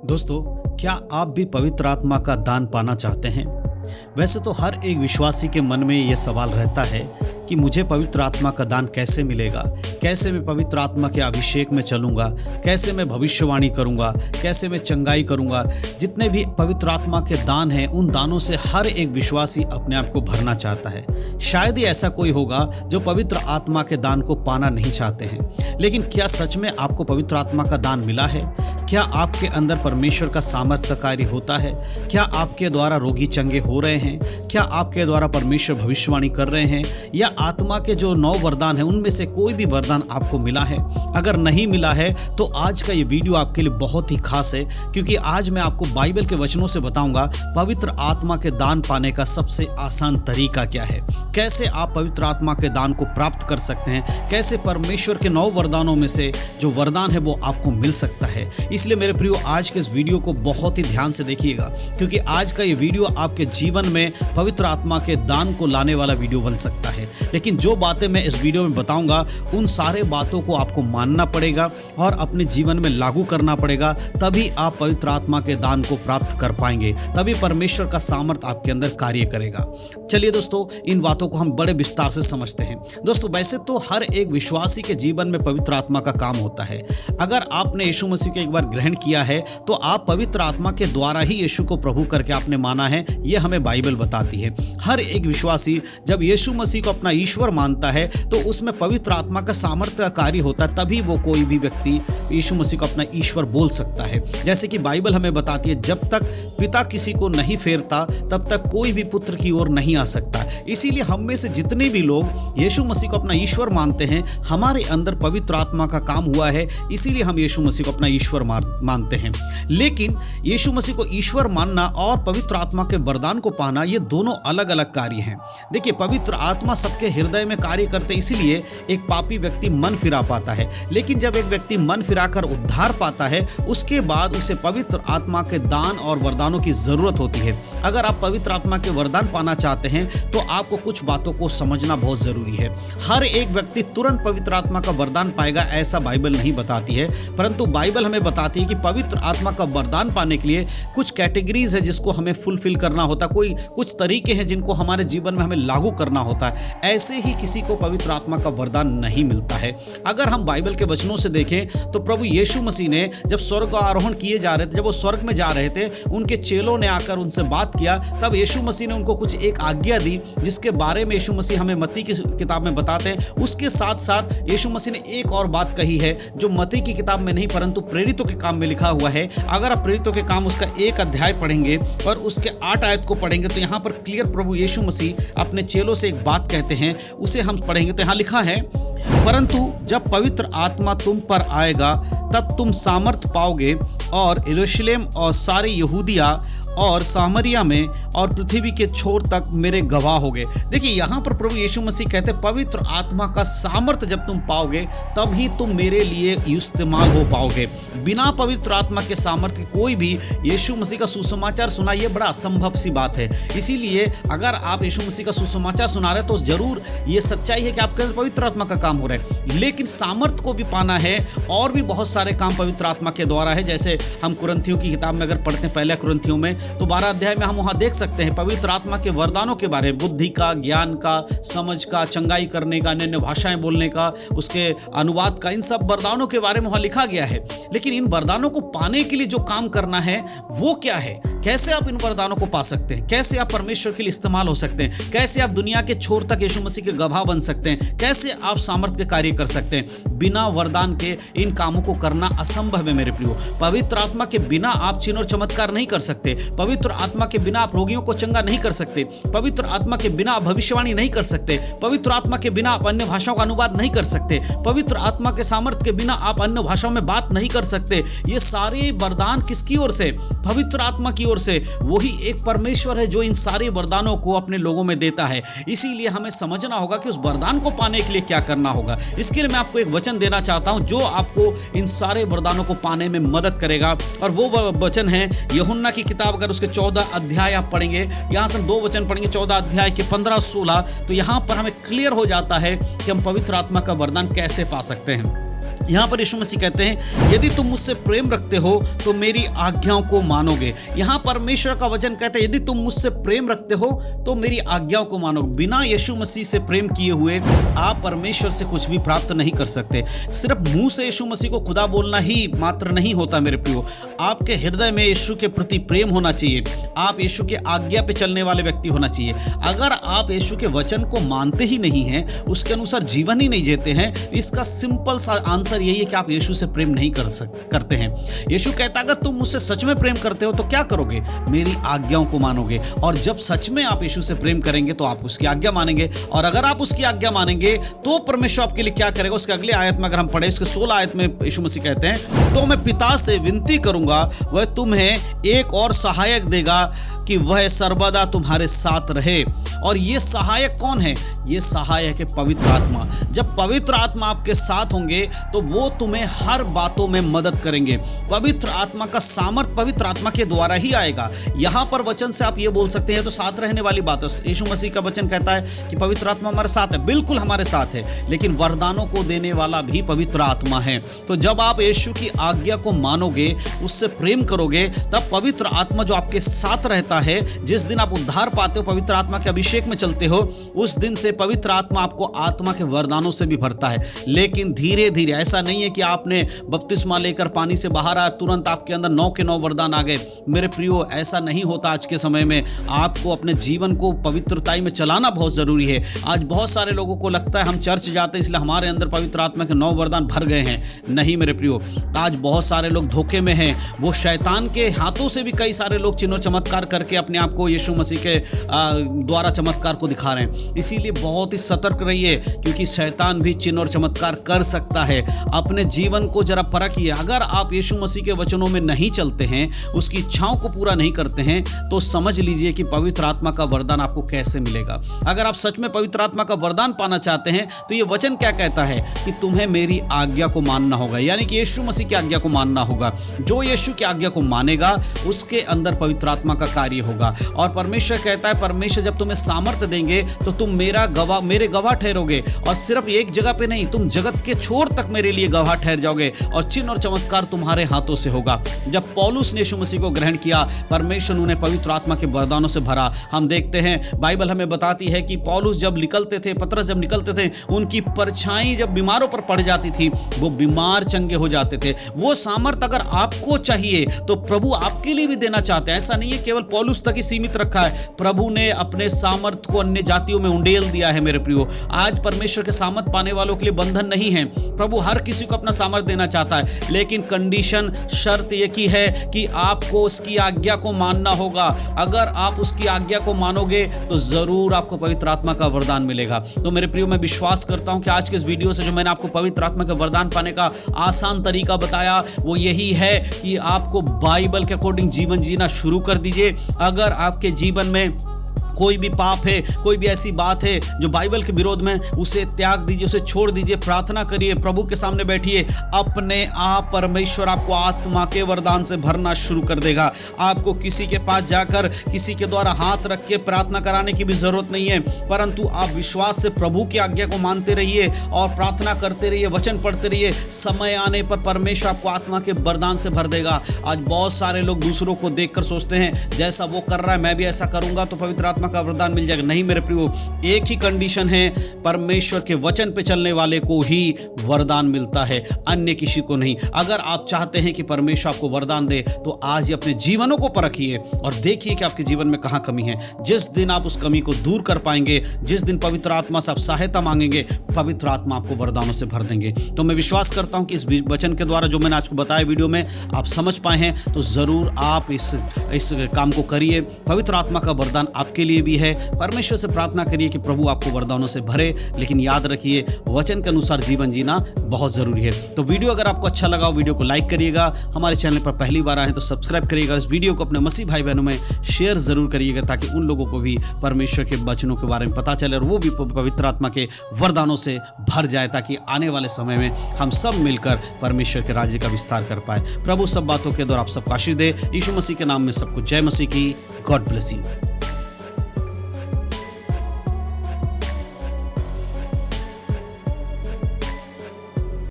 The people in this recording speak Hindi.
दोस्तों, क्या आप भी पवित्र आत्मा का दान पाना चाहते हैं? वैसे तो हर एक विश्वासी के मन में यह सवाल रहता है कि मुझे पवित्र आत्मा का दान कैसे मिलेगा, कैसे मैं पवित्र आत्मा के अभिषेक में चलूँगा, कैसे मैं भविष्यवाणी करूँगा, कैसे मैं चंगाई करूँगा। जितने भी पवित्र आत्मा के दान हैं, उन दानों से हर एक विश्वासी अपने आप को भरना चाहता है। शायद ही ऐसा कोई होगा जो पवित्र आत्मा के दान को पाना नहीं चाहते हैं। लेकिन क्या सच में आपको पवित्र आत्मा का दान मिला है? क्या आपके अंदर परमेश्वर का सामर्थ्य का कार्य होता है? क्या आपके द्वारा रोगी चंगे हो रहे हैं? क्या आपके द्वारा परमेश्वर भविष्यवाणी कर रहे हैं? या आत्मा के जो 9 वरदान हैं उनमें से कोई भी वरदान आपको मिला है? अगर नहीं मिला है तो आज का ये वीडियो आपके लिए बहुत ही खास है, क्योंकि आज मैं आपको बाइबल के वचनों से बताऊंगा पवित्र आत्मा के दान पाने का सबसे आसान तरीका क्या है, कैसे आप पवित्र आत्मा के दान को प्राप्त कर सकते हैं, कैसे परमेश्वर के 9 वरदानों में से जो वरदान है वो आपको मिल सकता है। इसलिए मेरे प्रियो, आज के इस वीडियो को बहुत ही ध्यान से देखिएगा, क्योंकि आज का ये वीडियो आपके जीवन में पवित्र आत्मा के दान को लाने वाला वीडियो बन सकता है। लेकिन जो बातें मैं इस वीडियो में बताऊंगा, उन सारे बातों को आपको मानना पड़ेगा और अपने जीवन में लागू करना पड़ेगा, तभी आप पवित्र आत्मा के दान को प्राप्त कर पाएंगे, तभी परमेश्वर का सामर्थ्य आपके अंदर कार्य करेगा। चलिए दोस्तों, इन बातों को हम बड़े विस्तार से समझते हैं। दोस्तों, वैसे तो हर एक विश्वासी के जीवन में पवित्र आत्मा का काम होता है। अगर आपने यीशु मसीह को एक बार ग्रहण किया है तो आप पवित्र आत्मा के द्वारा ही यीशु को प्रभु करके आपने माना है, यह हमें बाइबल बताती है। हर एक विश्वासी जब यीशु मसीह को अपना ईश्वर मानता है तो उसमें पवित्र आत्मा का सामर्थ्य का कार्य होता है, तभी वो कोई भी व्यक्ति यीशु मसीह को अपना ईश्वर बोल सकता है। जैसे कि बाइबल हमें बताती है, जब तक पिता किसी को नहीं फेरता तब तक कोई भी पुत्र की ओर नहीं आ सकता। इसीलिए हम में से जितने भी लोग यीशु मसीह को अपना ईश्वर मानते हैं, हमारे अंदर पवित्र आत्मा का काम हुआ है, इसीलिए हम यीशु मसीह को अपना ईश्वर मानते हैं। लेकिन यीशु मसीह को ईश्वर मानना और पवित्र आत्मा के वरदान को पाना, ये दोनों अलग अलग कार्य हैं। देखिए, पवित्र आत्मा सबके हृदय में कार्य करते, इसीलिए एक पापी व्यक्ति मन फिरा पाता है। लेकिन जब एक व्यक्ति मन फिराकर उद्धार पाता है, उसके बाद उसे पवित्र आत्मा के दान और वरदानों की जरूरत होती है। अगर आप पवित्र आत्मा के वरदान पाना चाहते हैं तो आपको कुछ बातों को समझना बहुत जरूरी है। हर एक व्यक्ति तुरंत पवित्र आत्मा का वरदान पाएगा, ऐसा बाइबल नहीं बताती है, परंतु बाइबल हमें बताती है कि पवित्र आत्मा का वरदान पाने के लिए कुछ कैटेगरीज है जिसको हमें फुलफिल करना होता है, कुछ तरीके हैं जिनको हमारे जीवन में हमें लागू करना होता है। ऐसे ही किसी को पवित्र आत्मा का वरदान नहीं मिलता है। अगर हम बाइबल के वचनों से देखें तो प्रभु यीशु मसीह ने जब स्वर्ग आरोहण किए जा रहे थे, जब वो स्वर्ग में जा रहे थे, उनके चेलों ने आकर उनसे बात किया, तब यीशु मसीह ने उनको कुछ एक आज्ञा दी, जिसके बारे में यीशु मसीह हमें मत्ती की किताब में बताते हैं। उसके साथ साथ यीशु मसीह ने एक और बात कही है जो मत्ती की किताब में नहीं परंतु प्रेरितों के काम में लिखा हुआ है। अगर आप प्रेरितों के काम उसका 1 अध्याय पढ़ेंगे और उसके 8 आयत को पढ़ेंगे तो यहाँ पर क्लियर प्रभु यीशु मसीह अपने चेलों से एक बात कहते हैं। उसे हम पढ़ेंगे तो यहाँ लिखा है, परंतु जब पवित्र आत्मा तुम पर आएगा तब तुम सामर्थ पाओगे और यरूशलेम और सारे यहूदिया और सामरिया में और पृथ्वी के छोर तक मेरे गवाह होगे। देखिए, यहाँ पर प्रभु यीशु मसीह कहते हैं पवित्र आत्मा का सामर्थ्य जब तुम पाओगे तभी तुम मेरे लिए इस्तेमाल हो पाओगे। बिना पवित्र आत्मा के सामर्थ्य कोई भी यीशु मसीह का सुसमाचार सुना, ये बड़ा असंभव सी बात है। इसीलिए अगर आप यीशु मसीह का सुसमाचार सुना रहे तो जरूर ये सच्चाई है कि आपके अंदर पवित्र आत्मा का काम हो रहा है, लेकिन सामर्थ्य को भी पाना है। और भी बहुत सारे काम पवित्र आत्मा के द्वारा है। जैसे हम कुरिन्थियों की किताब में अगर पढ़ते हैं, पहले कुरिन्थियों में, तो 12 अध्याय में हम वहां देख सकते हैं पवित्र आत्मा के वरदानों के बारे में, बुद्धि का, ज्ञान का, समझ का, चंगाई करने का, अन्य भाषाएं बोलने का, उसके अनुवाद का, इन सब वरदानों के बारे में वहां लिखा गया है। लेकिन इन वरदानों को पाने के लिए जो काम करना है वो क्या है? कैसे आप इन वरदानों को पा सकते हैं? कैसे आप परमेश्वर के लिए इस्तेमाल हो सकते हैं? कैसे आप दुनिया के छोर तक यीशु मसीह के गवाह बन सकते हैं? कैसे आप सामर्थ्य के कार्य कर सकते हैं? बिना वरदान के इन कामों को करना असंभव है मेरे प्रियो। पवित्र आत्मा के बिना आप चिन्ह और चमत्कार नहीं कर सकते। पवित्र आत्मा के बिना आप रोगियों को चंगा नहीं कर सकते। पवित्र आत्मा के बिना आप भविष्यवाणी नहीं कर सकते। पवित्र आत्मा के बिना आप अन्य भाषाओं का अनुवाद नहीं कर सकते। पवित्र आत्मा के सामर्थ्य के बिना आप अन्य भाषाओं में बात नहीं कर सकते। ये सारे वरदान किसकी ओर से? पवित्र आत्मा की ओर से। वही एक परमेश्वर है जो इन सारे वरदानों को अपने लोगों में देता है। इसीलिए हमें समझना होगा कि उस वरदान को पाने के लिए क्या करना होगा। इसके लिए मैं आपको एक वचन देना चाहता हूं जो आपको इन सारे वरदानों को पाने में मदद करेगा, और वो वचन है यूहन्ना की किताब, अगर उसके 14 अध्याय आप पढ़ेंगे, यहाँ से हम 2 वचन पढ़ेंगे 14 अध्याय के 15-16, तो यहाँ पर हमें क्लियर हो जाता है कि हम पवित्र आत्मा का वरदान कैसे पा सकते हैं। यहाँ पर यीशु मसीह कहते हैं, यदि तुम मुझसे प्रेम रखते हो तो मेरी आज्ञाओं को मानोगे। यहाँ परमेश्वर का वचन कहता है, यदि तुम मुझसे प्रेम रखते हो तो मेरी आज्ञाओं को मानोगे। बिना यीशु मसीह से प्रेम किए हुए आप परमेश्वर से कुछ भी प्राप्त नहीं कर सकते। सिर्फ मुंह से यीशु मसीह को खुदा बोलना ही मात्र नहीं होता मेरे प्रियो, आपके हृदय में यीशु के प्रति प्रेम होना चाहिए। आप यीशु के आज्ञा पे चलने वाले व्यक्ति होना चाहिए। अगर आप यीशु के वचन को मानते ही नहीं हैं, उसके अनुसार जीवन ही नहीं जीते हैं, इसका सिंपल सा आंसर यही है कि आप यीशु से प्रेम नहीं करते हैं। यीशु कहता है, अगर तुम मुझसे सच में प्रेम करते हो तो क्या करोगे? मेरी आज्ञाओं को मानोगे। और जब सच में आप यीशु से प्रेम करेंगे तो आप उसकी आज्ञा मानेंगे, और अगर आप उसकी आज्ञा मानेंगे तो परमेश्वर आपके लिए क्या करेगा? उसके अगले आयत में अगर हम पढ़े, उसके 16 आयत में यीशु मसीह कहते हैं, तो मैं पिता से विनती करूंगा, वह तुम्हें एक और सहायक देगा कि वह सर्वदा तुम्हारे साथ रहे। और ये सहायक कौन है? ये सहायक है पवित्र आत्मा। जब पवित्र आत्मा आपके साथ होंगे तो वो तुम्हें हर बातों में मदद करेंगे। पवित्र आत्मा का सामर्थ पवित्र आत्मा के द्वारा ही आएगा। यहाँ पर वचन से आप ये बोल सकते हैं, तो साथ रहने वाली बात है। यीशु मसीह का वचन कहता है कि पवित्र आत्मा हमारे साथ है, बिल्कुल हमारे साथ है, लेकिन वरदानों को देने वाला भी पवित्र आत्मा है। तो जब आप यीशु की आज्ञा को मानोगे, उससे प्रेम करोगे, तब पवित्र आत्मा जो आपके साथ रहता है, जिस दिन आप उद्धार पाते हो, पवित्र आत्मा के अभिषेक में चलते हो, उस दिन से पवित्र आत्मा आपको आत्मा के वरदानों से भी भरता है। लेकिन धीरे धीरे, ऐसा नहीं है कि आपने बपतिस्मा लेकर पानी से बाहर आया तुरंत आपके अंदर 9 के 9 वरदान आ गए। मेरे प्रियो, ऐसा नहीं होता। आज के समय में आपको अपने जीवन को पवित्रताई में चलाना बहुत जरूरी है। आज बहुत सारे लोगों को लगता है हम चर्च जाते हैं इसलिए हमारे अंदर पवित्र आत्मा के 9 वरदान भर गए हैं। नहीं मेरे प्रियो, आज बहुत सारे लोग धोखे में हैं। वो शैतान के हाथों से भी कई सारे लोग चिन्ह चमत्कार करके अपने आप को यीशु मसीह के द्वारा चमत्कार को दिखा रहे हैं। इसीलिए बहुत ही सतर्क रहिए, क्योंकि शैतान भी चिन्ह और चमत्कार कर सकता है। अपने जीवन को जरा परखिए। अगर आप यीशु मसीह के वचनों में नहीं चलते हैं, उसकी इच्छाओं को पूरा नहीं करते हैं, तो समझ लीजिए कि पवित्र आत्मा का वरदान आपको कैसे मिलेगा। अगर आप सच में पवित्र आत्मा का वरदान पाना चाहते हैं तो ये वचन क्या कहता है कि तुम्हें मेरी आज्ञा को मानना होगा, यानी कि यीशु मसीह की आज्ञा को मानना होगा। जो यीशु की आज्ञा को मानेगा उसके अंदर पवित्र आत्मा का कार्य होगा। और परमेश्वर कहता है, परमेश्वर जब तुम्हें सामर्थ्य देंगे तो तुम मेरे गवाह ठहरोगे। और सिर्फ एक जगह पे नहीं, तुम जगत के छोर तक मेरे लिए गवाह ठहर जाओगे, और चिन्ह और चमत्कार तुम्हारे हाथों से होगा। जब पौलुस ने यीशु मसीह को ग्रहण किया, परमेश्वर उन्हें पवित्र आत्मा के वरदानों से भरा। हम देखते हैं, बाइबल हमें बताती है कि पौलुस जब निकलते थे, पतरस जब निकलते थे, उनकी परछाई जब बीमारों पर पड़ जाती थी, वो बीमार चंगे हो जाते थे। वो सामर्थ्य अगर आपको चाहिए तो प्रभु आपके लिए भी देना चाहते हैं। ऐसा नहीं है केवल पौलुस तक ही सीमित रखा है। प्रभु ने अपने सामर्थ को अन्य जातियों में उंडेल दिया है। मेरे प्रियो, आज परमेश्वर के सामर्थ पाने वालों के लिए बंधन नहीं है। प्रभु हर किसी को अपना सामर्थ देना चाहता है, लेकिन कंडीशन, शर्त एक ही है कि आपको उसकी आज्ञा को मानना होगा। अगर आप उसकी आज्ञा को मानोगे तो जरूर आपको पवित्र आत्मा का वरदान मिलेगा। तो मेरे प्रियो, मैं विश्वास करता हूं कि आज के इस वीडियो से जो मैंने आपको पवित्र आत्मा का वरदान पाने का आसान तरीका बताया, वो यही है कि आपको बाइबल के अकॉर्डिंग जीवन जीना शुरू कर दीजिए। अगर आपके जीवन में कोई भी पाप है, कोई भी ऐसी बात है जो बाइबल के विरोध में, उसे त्याग दीजिए, उसे छोड़ दीजिए। प्रार्थना करिए, प्रभु के सामने बैठिए। अपने आप परमेश्वर आपको आत्मा के वरदान से भरना शुरू कर देगा। आपको किसी के पास जाकर किसी के द्वारा हाथ रख के प्रार्थना कराने की भी जरूरत नहीं है, परंतु आप विश्वास से प्रभु की आज्ञा को मानते रहिए और प्रार्थना करते रहिए, वचन पढ़ते रहिए। समय आने पर परमेश्वर आपको आत्मा के वरदान से भर देगा। आज बहुत सारे लोग दूसरों को देखकर सोचते हैं जैसा वो कर रहा है मैं भी ऐसा करूंगा तो पवित्र आत्मा का वरदान मिल जाएगा। नहीं मेरे प्रियो, एक ही कंडीशन है, परमेश्वर के वचन पे चलने वाले को ही वरदान मिलता है, अन्य किसी को नहीं। अगर आप चाहते हैं कि परमेश्वर आपको वरदान दे तो आज ही अपने जीवनों को परखिए और देखिए कि आपके जीवन में कहाँ कमी है। जिस दिन आप उस कमी को दूर कर पाएंगे, जिस दिन पवित्र आत्मा से आप सहायता मांगेंगे, पवित्र आत्मा आपको वरदानों से भर देंगे। तो मैं विश्वास करता हूं कि इस वचन के द्वारा जो मैंने आज को बताया वीडियो में आप समझ पाए हैं, तो जरूर आप इस काम को करिए। पवित्र आत्मा का वरदान आपके लिए भी है। परमेश्वर से प्रार्थना करिए कि प्रभु आपको वरदानों से भरे, लेकिन याद रखिए वचन के अनुसार जीवन जीना बहुत जरूरी है। तो वीडियो अगर आपको अच्छा लगा, वीडियो को लाइक करिएगा। हमारे चैनल पर पहली बार आए तो सब्सक्राइब करिएगा। इस वीडियो को अपने मसीह भाई बहनों में शेयर जरूर करिएगा, ताकि उन लोगों को भी परमेश्वर के वचनों के बारे में पता चले और वो भी पवित्र आत्मा के वरदानों से भर जाए, ताकि आने वाले समय में हम सब मिलकर परमेश्वर के राज्य का विस्तार कर पाए। प्रभु सब बातों के द्वारा आप सबको आशीष दे। यीशु मसीह के नाम में सबको जय मसीह की। God bless you.